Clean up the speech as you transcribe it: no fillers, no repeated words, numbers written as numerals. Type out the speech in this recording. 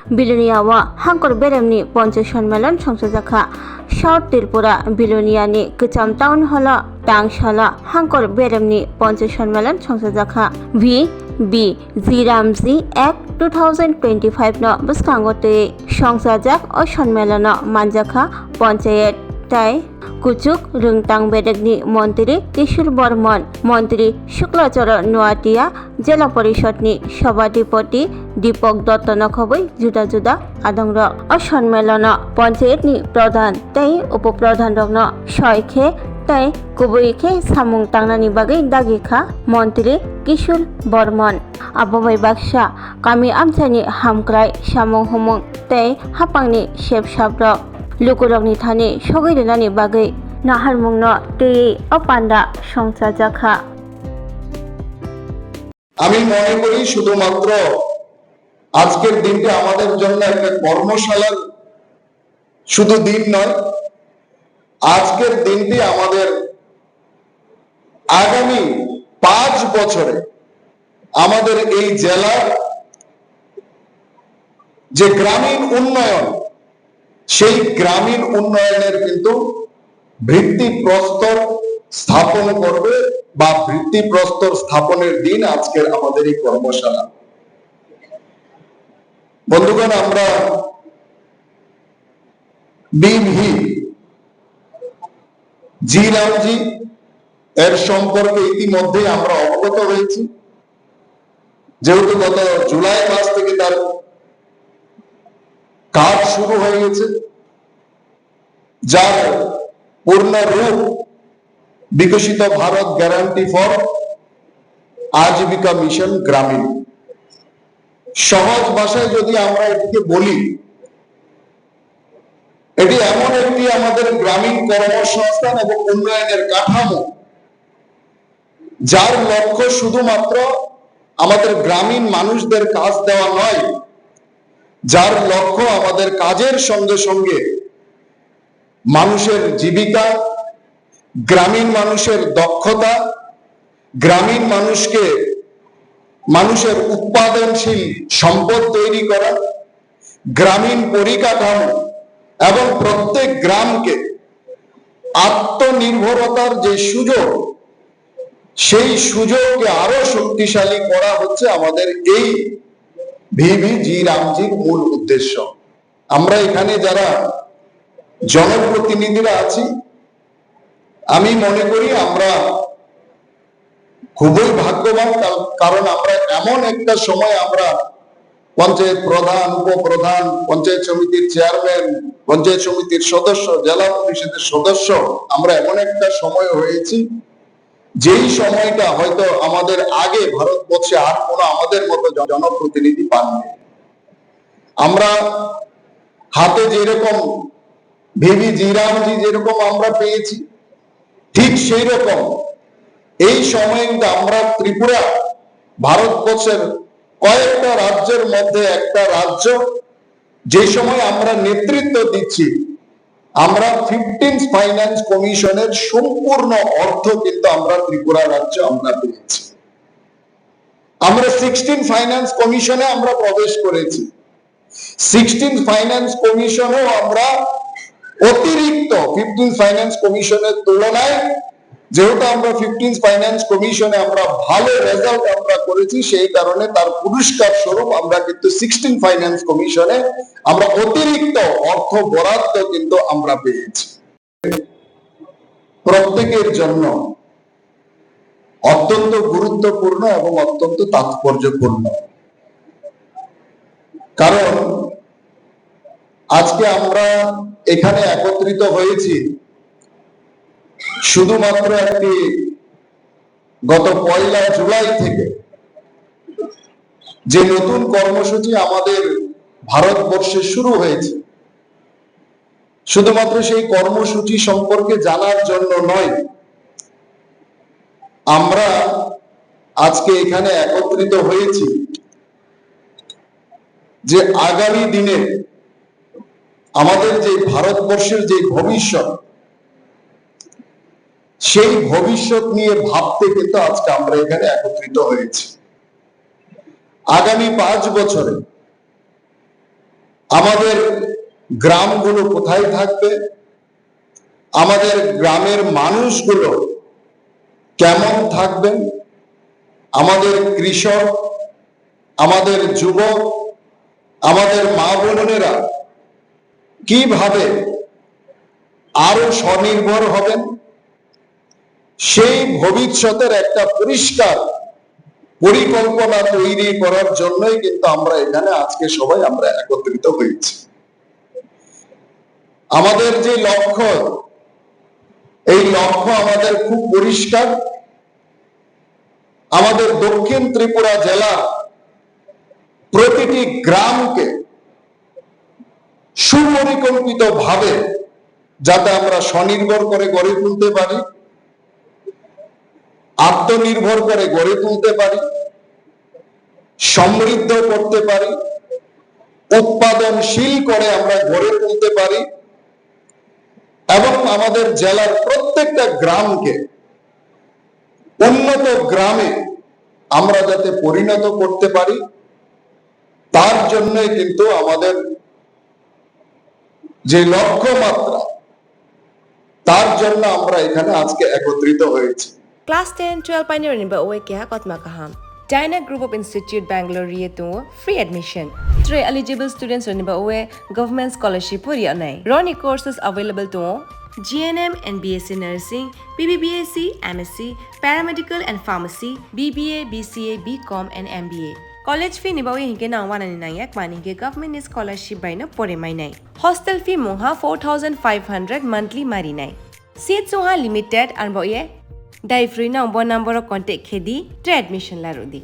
बिलुनियावा हांकर बेरेमनि punch सम्मेलन संसजाखा south Tripura बिलुनियानि गोजाम town हल टांगशाला हांकर बेरेमनि पन्च सम्मेलन संसजाखा बि जी रामजी एक्ट 2025 न बस्कांगते संसजाक अ सम्मेलन मानजाखा पंचायत ताई कुचुक रुंगटांग बेदेगनि मन्त्री किशोर बर्मन मन्त्री शुक्लाचर नुआटिया जिला परिषदनि सभाधिपति दीपक दत्त नखबै जुदा जुदा आदंग अ सम्मेलन पंचायतनि प्रधान ताई उपप्रधान रंग सयखे ताई गुबैखे सामुं तांनानि बागै दागिखा मन्त्री किशोर बर्मन आबोबाय बाक्सा कामी आमसानि हामक्राय सामुं हुमुं ताई हापांनि सेबसाब्र लुकुरंनि थानि सगैरेनानि बागै नाहारमुंनो तेई अपान्डा संसाजाखा আমি মনে করি শুধুমাত্র আজকের দিনটা আমাদের জন্য একটা কর্মশালার শুধু দিন নয়, আজকের দিনটি আমাদের আগামী 5 বছরে আমাদের এই জেলার যে গ্রামীণ উন্নয়ন সেই গ্রামীণ উন্নয়নের কিন্তু ভিত্তিপ্রস্তর স্থাপন করবে বা ভিত্তিপ্রস্তর স্থাপনের দিন আজকের আমাদের এই কর্মশালা। বন্ধুগণ, আমরা বিভি জি রামজি এর সম্পর্কে ইতিমধ্যে আমরা অবগত হয়েছি, যেহেতু গত জুলাই মাস থেকে তার কাজ শুরু হয়ে গেছে, যার পূর্ণ রূপ বিকশিত Bharat guarantee for Ajeevika mission গ্রামীণ। সহজ ভাষায় যদি আমরা এটিকে বলি, এটি এমন একটি আমাদের গ্রামীণ কর্মসংস্থান এবং উন্নয়নের কাঠামো যার লক্ষ্য শুধুমাত্র আমাদের গ্রামীণ মানুষদের কাজ দেওয়া নয়, যার লক্ষ্য আমাদের কাজের সঙ্গে সঙ্গে মানুষের জীবিকা, গ্রামীণ মানুষের দক্ষতা, গ্রামীণ মানুষকে মানুষের উৎপাদনশীল সম্পদ তৈরি করা, গ্রামীণ পরিকাঠামো এবং প্রত্যেক গ্রামকে আত্মনির্ভরতার যে সুযোগ, সেই সুযোগকে আরো শক্তিশালী করা হচ্ছে আমাদের এই ভিভি জি রামজির মূল উদ্দেশ্য। আমরা এখানে যারা জনপ্রতিনিধিরা আছি, আমি মনে করি আমরা খুবই ভাগ্যবান, কারণ আমরা এমন একটা সময় আমরা পঞ্চায়েত প্রধান, উপপ্রধান, পঞ্চায়েত সমিতির চেয়ারম্যান, পঞ্চায়েত সমিতির সদস্য, জেলা পরিষদের সদস্য, আমরা এমন একটা সময় হয়েছি যেই সময়টা হয়তো আমাদের আগে ভারতবর্ষে আর কোনো আমাদের মতো জনপ্রতিনিধি পাননি। আমরা হাতে যেরকম ভিভি জি রামজি যেরকম আমরা পেয়েছি, ঠিক সেই রকম এই সময়ে আমরা ত্রিপুরা ভারতবর্ষের কয়েকটা রাজ্যের মধ্যে একটা রাজ্য, যে সময় আমরা নেতৃত্ব দিচ্ছি, আমরা 15th ফাইন্যান্স কমিশনের সম্পূর্ণ অর্থ কিন্তু আমরা ত্রিপুরা রাজ্য আমরা পেয়েছি। আমরা 16th ফাইন্যান্স কমিশনে আমরা প্রবেশ করেছি। 16th ফাইন্যান্স কমিশনেও আমরা অতিরিক্ত 15th ফাইন্যান্স কমিশনের তুলনায়, যেহেতু আমরা 15th ফাইন্যান্স কমিশনে আমরা ভালো রেজাল্ট আমরা করেছি, সেই কারণে তার পুরস্কার স্বরূপ আমরা কিন্তু 16th ফাইন্যান্স কমিশনে আমরা অতিরিক্ত অর্থ বরাদ্দ কিন্তু আমরা পেয়েছি। প্রত্যেকের জন্য অত্যন্ত গুরুত্বপূর্ণ এবং অত্যন্ত তাৎপর্যপূর্ণ, কারণ আজকে আমরা এখানে একত্রিত হয়েছি শুধুমাত্র একটি গত 1 জুলাই থেকে যে নতুন কর্মসূচি আমাদের ভারতবর্ষে শুরু হয়েছে, শুধুমাত্র সেই কর্মসূচি সম্পর্কে জানার জন্য নয়, আমরা আজকে এখানে একত্রিত হয়েছি যে আগামী দিনে আমাদের যে ভারতবর্ষের যে ভবিষ্যৎ, সেই ভবিষ্যৎ নিয়ে ভাবতে কিন্তু আজকে আমরা এখানে একত্রিত হয়েছি। আগামী 5 বছরে আমাদের গ্রামগুলো কোথায় থাকবে, আমাদের গ্রামের মানুষগুলো কেমন থাকবেন, আমাদের কৃষক, আমাদের যুবক, আমাদের মা বোনেরা কিভাবে আরো স্বনির্ভর হবেন, সেই ভবিষ্যতের একটা পরিষ্কার পরিকল্পনা তৈরি করার জন্যই কিন্তু আমরা এখানে আজকে সবাই আমরা একত্রিত হয়েছি। আমাদের যে লক্ষ্য, এই লক্ষ্য আমাদের খুব পরিষ্কার। আমাদের দক্ষিণ ত্রিপুরা জেলার প্রতিটি গ্রামকে সুপরিকল্পিত ভাবে যাতে আমরা স্বনির্ভর করে গড়ে তুলতে পারি, আত্মনির্ভর করে গড়ে তুলতে পারি, সমৃদ্ধ করতে পারি, উৎপাদনশীল করে আমরা গড়ে তুলতে পারি এবং আমাদের জেলার প্রত্যেকটা গ্রামকে উন্নত গ্রামে আমরা যাতে পরিণত করতে পারি, তার জন্যই কিন্তু আমাদের যে লক্ষ্যমাত্রা, তার জন্য আমরা এখানে আজকে একত্রিত হয়েছি। Class 10-12 pioneer ba oe kya kotma kaham. Dyna Group of Institute Bangalore to free admission. 3 eligible students ba oe government scholarship puri anai. Roni courses available to GNM and BSc Nursing, BBBSc, MSc, Paramedical and Pharmacy, BBA, BCA, BCom and MBA. College fee ni ba oe hinke na 199 mani ke government scholarship by na pore mai nai. Hostel fee moha 4500 monthly mari nai. Seats moha limited and ba oe Dai free na number contact khedi admission la rodi.